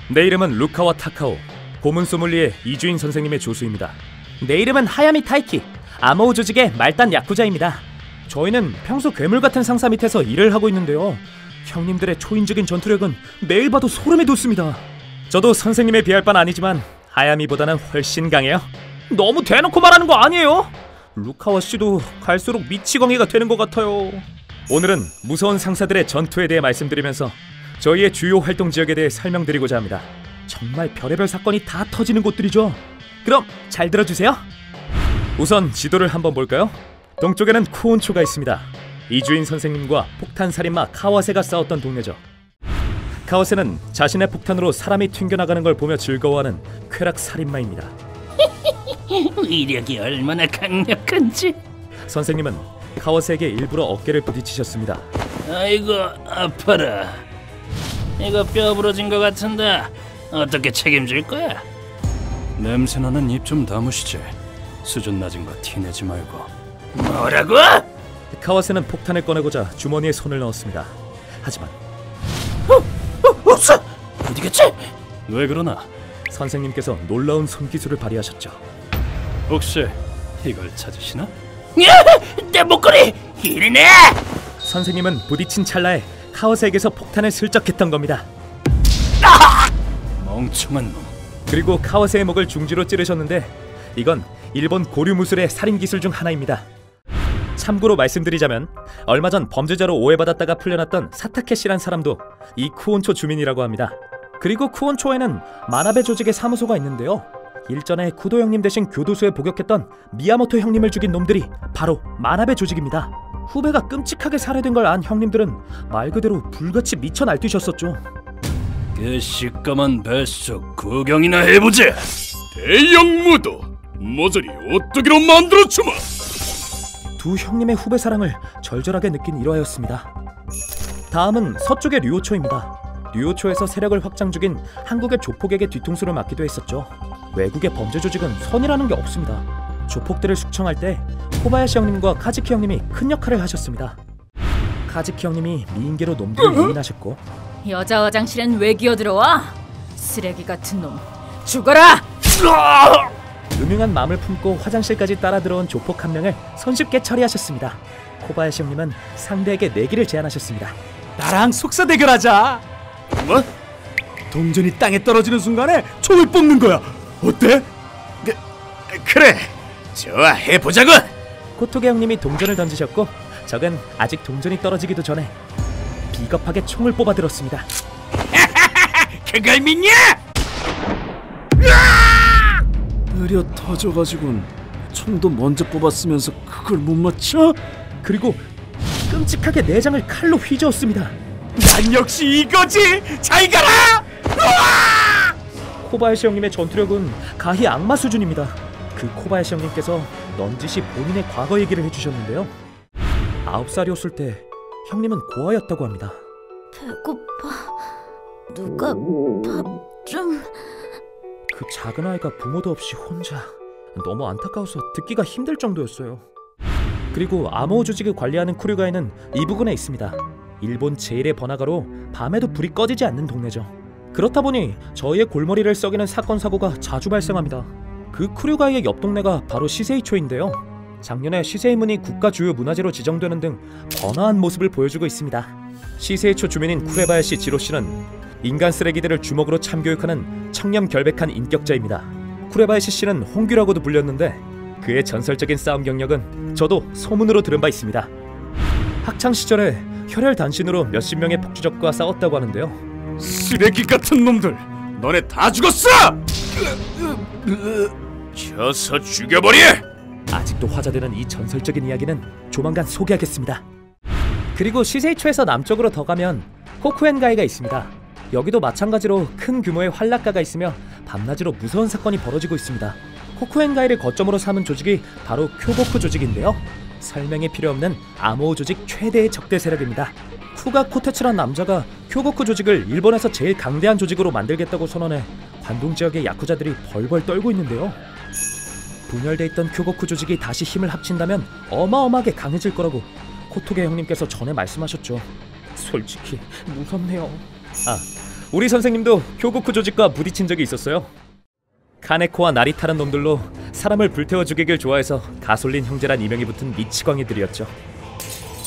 내 이름은 루카와 타카오, 고문 소믈리에 이주인 선생님의 조수입니다. 내 이름은 하야미 타이키, 아모우 조직의 말단 야쿠자입니다. 저희는 평소 괴물 같은 상사 밑에서 일을 하고 있는데요, 형님들의 초인적인 전투력은 매일 봐도 소름이 돋습니다. 저도 선생님에 비할 바는 아니지만 하야미보다는 훨씬 강해요. 너무 대놓고 말하는 거 아니에요? 루카와 씨도 갈수록 미치광이가 되는 것 같아요. 오늘은 무서운 상사들의 전투에 대해 말씀드리면서 저희의 주요 활동 지역에 대해 설명드리고자 합니다. 정말 별의별 사건이 다 터지는 곳들이죠. 그럼 잘 들어주세요. 우선 지도를 한번 볼까요? 동쪽에는 쿠온초가 있습니다. 이주인 선생님과 폭탄살인마 카와세가 싸웠던 동네죠. 카와세는 자신의 폭탄으로 사람이 튕겨나가는 걸 보며 즐거워하는 쾌락 살인마입니다. 위력이 얼마나 강력한지. 선생님은 카와세에게 일부러 어깨를 부딪히셨습니다. 아이고 아파라. 이거 뼈 부러진 것 같은데 어떻게 책임질 거야? 냄새나는 입 좀 다무시지. 수준 낮은 거 티내지 말고. 뭐라고? 카와세는 폭탄을 꺼내고자 주머니에 손을 넣었습니다. 하지만 없어! 어디 갔지? 왜 그러나? 선생님께서 놀라운 손기술을 발휘하셨죠. 혹시 이걸 찾으시나? 내 목걸이! 이리네! 선생님은 부딪힌 찰나에 카와세에게서 폭탄을 슬쩍했던 겁니다. 멍청한 놈. 그리고 카와세의 목을 중지로 찌르셨는데 이건 일본 고류 무술의 살인 기술 중 하나입니다. 참고로 말씀드리자면 얼마 전 범죄자로 오해받았다가 풀려났던 사타케시란 사람도 이 쿠온초 주민이라고 합니다. 그리고 쿠온초에는 마나베 조직의 사무소가 있는데요, 일전에 구도 형님 대신 교도소에 복역했던 미야모토 형님을 죽인 놈들이 바로 마나베 조직입니다. 후배가 끔찍하게 살해된 걸 안 형님들은 말 그대로 불같이 미쳐 날뛰셨었죠. 그 시꺼먼 뱃속 구경이나 해보자. 대형 무도 모조리 어떻게로 만들어주마. 두 형님의 후배 사랑을 절절하게 느낀 일화였습니다. 다음은 서쪽의 류오초입니다. 류오초에서 세력을 확장 중인 한국의 조폭에게 뒤통수를 맞기도 했었죠. 외국의 범죄 조직은 선이라는 게 없습니다. 조폭들을 숙청할 때 코바야시 형님과 카즈키 형님이 큰 역할을 하셨습니다. 카즈키 형님이 미인계로 놈들을 유인하셨고, 여자 화장실엔 왜 기어들어와? 쓰레기 같은 놈, 죽어라! 음흉한 마음을 품고 화장실까지 따라 들어온 조폭 한 명을 손쉽게 처리하셨습니다. 코바야시 형님은 상대에게 내기를 제안하셨습니다. 나랑 속사 대결하자. 뭐? 동전이 땅에 떨어지는 순간에 총을 뽑는 거야. 어때? 그래, 좋아, 해보자고. 코토게 형님이 동전을 던지셨고, 적은 아직 동전이 떨어지기도 전에 비겁하게 총을 뽑아들었습니다. 그걸 믿냐? 느려 터져가지고는 총도 먼저 뽑았으면서 그걸 못 맞춰? 그리고 끔찍하게 내장을 칼로 휘저었습니다. 난 역시 이거지. 잘 가라. 코바야시 형님의 전투력은 가히 악마 수준입니다. 그 코바야시 형님께서 넌지시 본인의 과거 얘기를 해주셨는데요, 9살이었을 때 형님은 고아였다고 합니다. 배고파. 누가 밥 좀... 그 작은 아이가 부모도 없이 혼자, 너무 안타까워서 듣기가 힘들 정도였어요. 그리고 아모우 조직을 관리하는 쿠류가에는 이 부근에 있습니다. 일본 제1의 번화가로 밤에도 불이 꺼지지 않는 동네죠. 그렇다 보니 저희의 골머리를 썩이는 사건 사고가 자주 발생합니다. 그 쿠류가의 옆 동네가 바로 시세이초인데요, 작년에 시세이문이 국가 주요 문화재로 지정되는 등 번화한 모습을 보여주고 있습니다. 시세이초 주민인 쿠레바야시 지로씨는 인간 쓰레기들을 주먹으로 참교육하는 청렴결백한 인격자입니다. 쿠레바야시 씨는 홍규라고도 불렸는데 그의 전설적인 싸움 경력은 저도 소문으로 들은 바 있습니다. 학창시절에 혈혈단신으로 몇십 명의 폭주적과 싸웠다고 하는데요. 쓰레기 같은 놈들, 너네 다 죽었어! 쳐서 죽여버려! 아직도 화제되는 이 전설적인 이야기는 조만간 소개하겠습니다. 그리고 시세이초에서 남쪽으로 더 가면 코쿠엔가이가 있습니다. 여기도 마찬가지로 큰 규모의 활락가가 있으며 밤낮으로 무서운 사건이 벌어지고 있습니다. 코쿠엔가이를 거점으로 삼은 조직이 바로 쿄고쿠 조직인데요, 설명이 필요 없는 아모우 조직 최대의 적대 세력입니다. 쿠가 코테츠란 남자가 쿄고쿠 조직을 일본에서 제일 강대한 조직으로 만들겠다고 선언해 관동 지역의 야쿠자들이 벌벌 떨고 있는데요, 분열돼 있던 쿄고쿠 조직이 다시 힘을 합친다면 어마어마하게 강해질 거라고 코토게 형님께서 전에 말씀하셨죠. 솔직히 무섭네요. 우리 선생님도 교고쿠 조직과 부딪힌 적이 있었어요. 카네코와 나리타는 놈들로 사람을 불태워 죽이길 좋아해서 가솔린 형제란 이명이 붙은 미치광이들이었죠.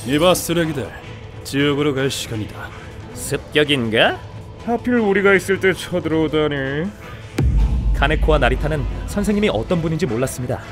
이봐 쓰레기들, 지옥으로 갈 시간이다. 습격인가? 하필 우리가 있을 때 쳐들어오다니. 카네코와 나리타는 선생님이 어떤 분인지 몰랐습니다.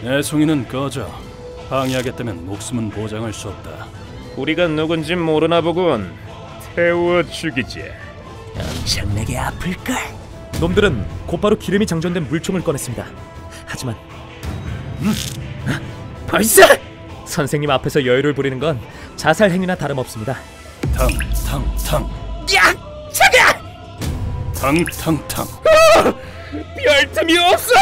애송이는 꺼져. 방해하겠다면 목숨은 보장할 수 없다. 우리가 누군진 모르나 보군. 태워 죽이지. 엄청나게 아플걸. 놈들은 곧바로 기름이 장전된 물총을 꺼냈습니다. 하지만 벌써? 선생님 앞에서 여유를 부리는 건 자살 행위나 다름없습니다. 탕탕탕. 야! 차가! 탕탕탕. 별 틈이 없어.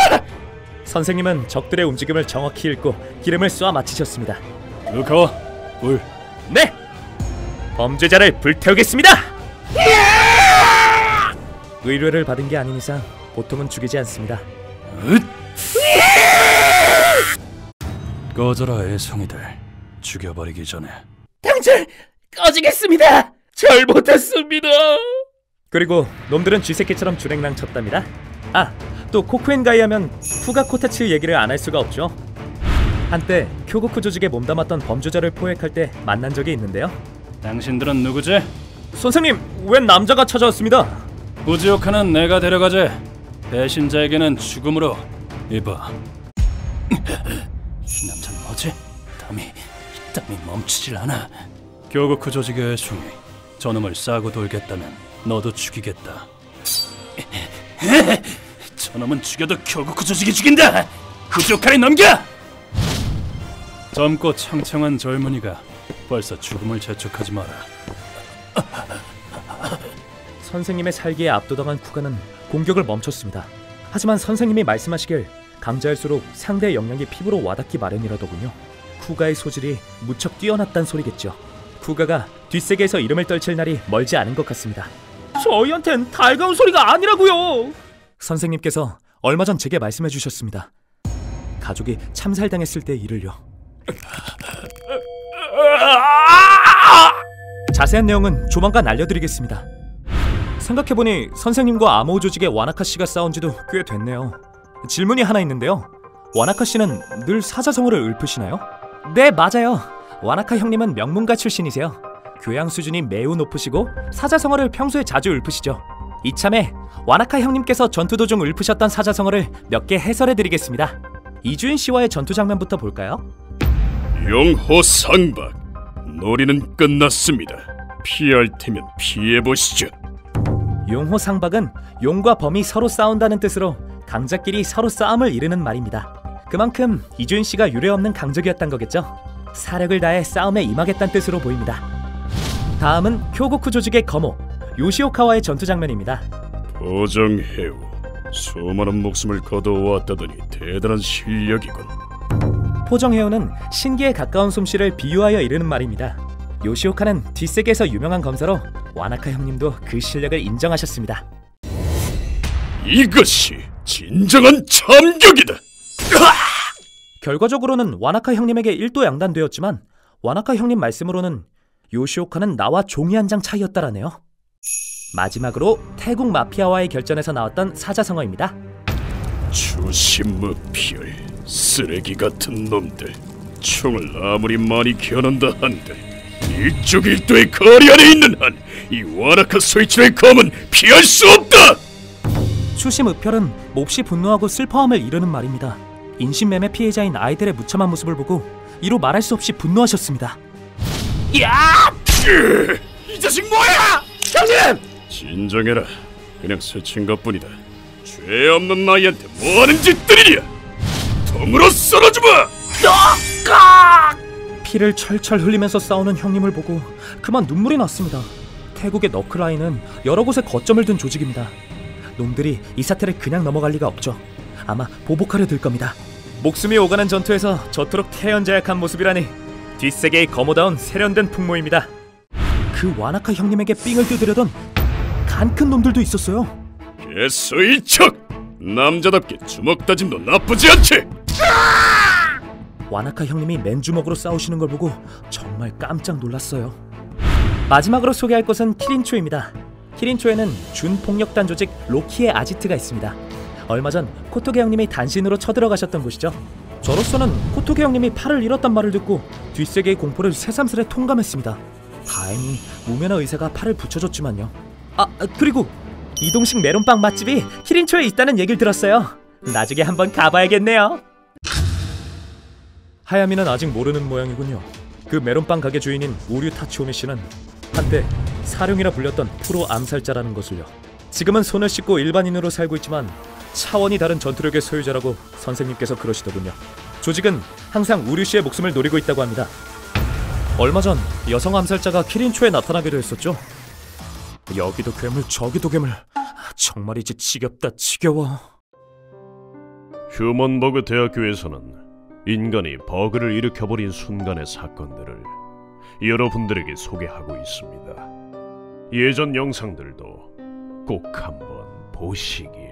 선생님은 적들의 움직임을 정확히 읽고 기름을 쏘아 마치셨습니다. 루카와 불. 네! 범죄자를 불태우겠습니다! 의뢰를 받은 게 아닌 이상 보통은 죽이지 않습니다. 꺼져라 애송이들. 죽여버리기 전에. 당장 꺼지겠습니다. 잘못했습니다. 그리고 놈들은 쥐새끼처럼 주랭랑 쳤답니다. 아, 또 코쿠엔가이 하면 푸가코타츠 얘기를 안 할 수가 없죠. 한때 교고쿠 조직에 몸담았던 범죄자를 포획할 때 만난 적이 있는데요. 당신들은 누구지? 선생님, 웬 남자가 찾아왔습니다. 후지오카는 내가 데려가지. 배신자에게는 죽음으로. 이봐. 이 남자는 뭐지? 땀이 멈추질 않아. 교고쿠 조직의 애송이. 저놈을 싸고 돌겠다면 너도 죽이겠다. 저놈은 죽여도 교고쿠 조직이 죽인다. 후지오카를 넘겨! 젊고 창창한 젊은이가 벌써 죽음을 재촉하지 마라. 선생님의 살기에 압도당한 쿠가는 공격을 멈췄습니다. 하지만 선생님이 말씀하시길 강자일수록 상대의 영향이 피부로 와닿기 마련이라더군요. 쿠가의 소질이 무척 뛰어났단 소리겠죠. 쿠가가 뒷세계에서 이름을 떨칠 날이 멀지 않은 것 같습니다. 저희한텐 달가운 소리가 아니라고요. 선생님께서 얼마 전 제게 말씀해 주셨습니다. 가족이 참살당했을 때 일을요. 자세한 내용은 조만간 알려드리겠습니다. 생각해보니 선생님과 아모우 조직의 와나카 씨가 싸운 지도 꽤 됐네요. 질문이 하나 있는데요. 와나카 씨는 늘 사자성어를 읊으시나요? 네, 맞아요. 와나카 형님은 명문가 출신이세요. 교양 수준이 매우 높으시고 사자성어를 평소에 자주 읊으시죠. 이참에 와나카 형님께서 전투 도중 읊으셨던 사자성어를 몇 개 해설해드리겠습니다. 이주인 씨와의 전투 장면부터 볼까요? 용호 상박. 놀이는 끝났습니다. 피할 테면 피해보시죠. 용호 상박은 용과 범이 서로 싸운다는 뜻으로 강자끼리 서로 싸움을 이르는 말입니다. 그만큼 이주인 씨가 유례없는 강적이었단 거겠죠. 사력을 다해 싸움에 임하겠다는 뜻으로 보입니다. 다음은 교고쿠 조직의 거모 요시오카와의 전투 장면입니다. 보정해오. 수많은 목숨을 거둬왔다더니 대단한 실력이군. 포정해오는 신기에 가까운 솜씨를 비유하여 이르는 말입니다. 요시오카는 뒷세계에서 유명한 검사로 와나카 형님도 그 실력을 인정하셨습니다. 이것이 진정한 참격이다. 결과적으로는 와나카 형님에게 일도양단되었지만 와나카 형님 말씀으로는 요시오카는 나와 종이 한 장 차이였다라네요. 마지막으로 태국 마피아와의 결전에서 나왔던 사자성어입니다. 추신무피열 쓰레기 같은 놈들. 총을 아무리 많이 겨눈다 한들 일족 일도의 거리 안에 있는 한 이 와나카 소이치의 검은 피할 수 없다. 추심읍혈은 몹시 분노하고 슬퍼함을 이르는 말입니다. 인신매매 피해자인 아이들의 무참한 모습을 보고 이루 말할 수 없이 분노하셨습니다. 이 자식 뭐야! 형님! 진정해라. 그냥 스친 것뿐이다. 죄 없는 나이한테 뭐하는 짓들이냐! 통으로 썰어주마! 피를 철철 흘리면서 싸우는 형님을 보고 그만 눈물이 났습니다. 태국의 너클라인은 여러 곳에 거점을 둔 조직입니다. 놈들이 이 사태를 그냥 넘어갈 리가 없죠. 아마 보복하려 들 겁니다. 목숨이 오가는 전투에서 저토록 태연자약한 모습이라니 뒷세계의 거모다운 세련된 풍모입니다. 그 와나카 형님에게 삥을 뜯으려던 간 큰 놈들도 있었어요. 개소이척! 남자답게 주먹 다짐도 나쁘지 않지! 와나카 형님이 맨주먹으로 싸우시는 걸 보고 정말 깜짝 놀랐어요. 마지막으로 소개할 곳은 키린초입니다. 키린초에는 준폭력단 조직 로키의 아지트가 있습니다. 얼마 전 코토게 형님이 단신으로 쳐들어가셨던 곳이죠. 저로서는 코토게 형님이 팔을 잃었단 말을 듣고 뒷세계의 공포를 새삼스레 통감했습니다. 다행히 무면허 의사가 팔을 붙여줬지만요. 그리고 이동식 메론빵 맛집이 키린초에 있다는 얘기를 들었어요. 나중에 한번 가봐야겠네요. 하야미는 아직 모르는 모양이군요. 그 메론빵 가게 주인인 우류 타치오미 씨는 한때 사룡이라 불렸던 프로 암살자라는 것을요. 지금은 손을 씻고 일반인으로 살고 있지만 차원이 다른 전투력의 소유자라고 선생님께서 그러시더군요. 조직은 항상 우류 씨의 목숨을 노리고 있다고 합니다. 얼마 전 여성 암살자가 키린초에 나타나기도 했었죠. 여기도 괴물 저기도 괴물. 정말이지 지겹다 지겨워. 휴먼버그 대학교에서는 인간이 버그를 일으켜버린 순간의 사건들을 여러분들에게 소개하고 있습니다. 예전 영상들도 꼭 한번 보시길.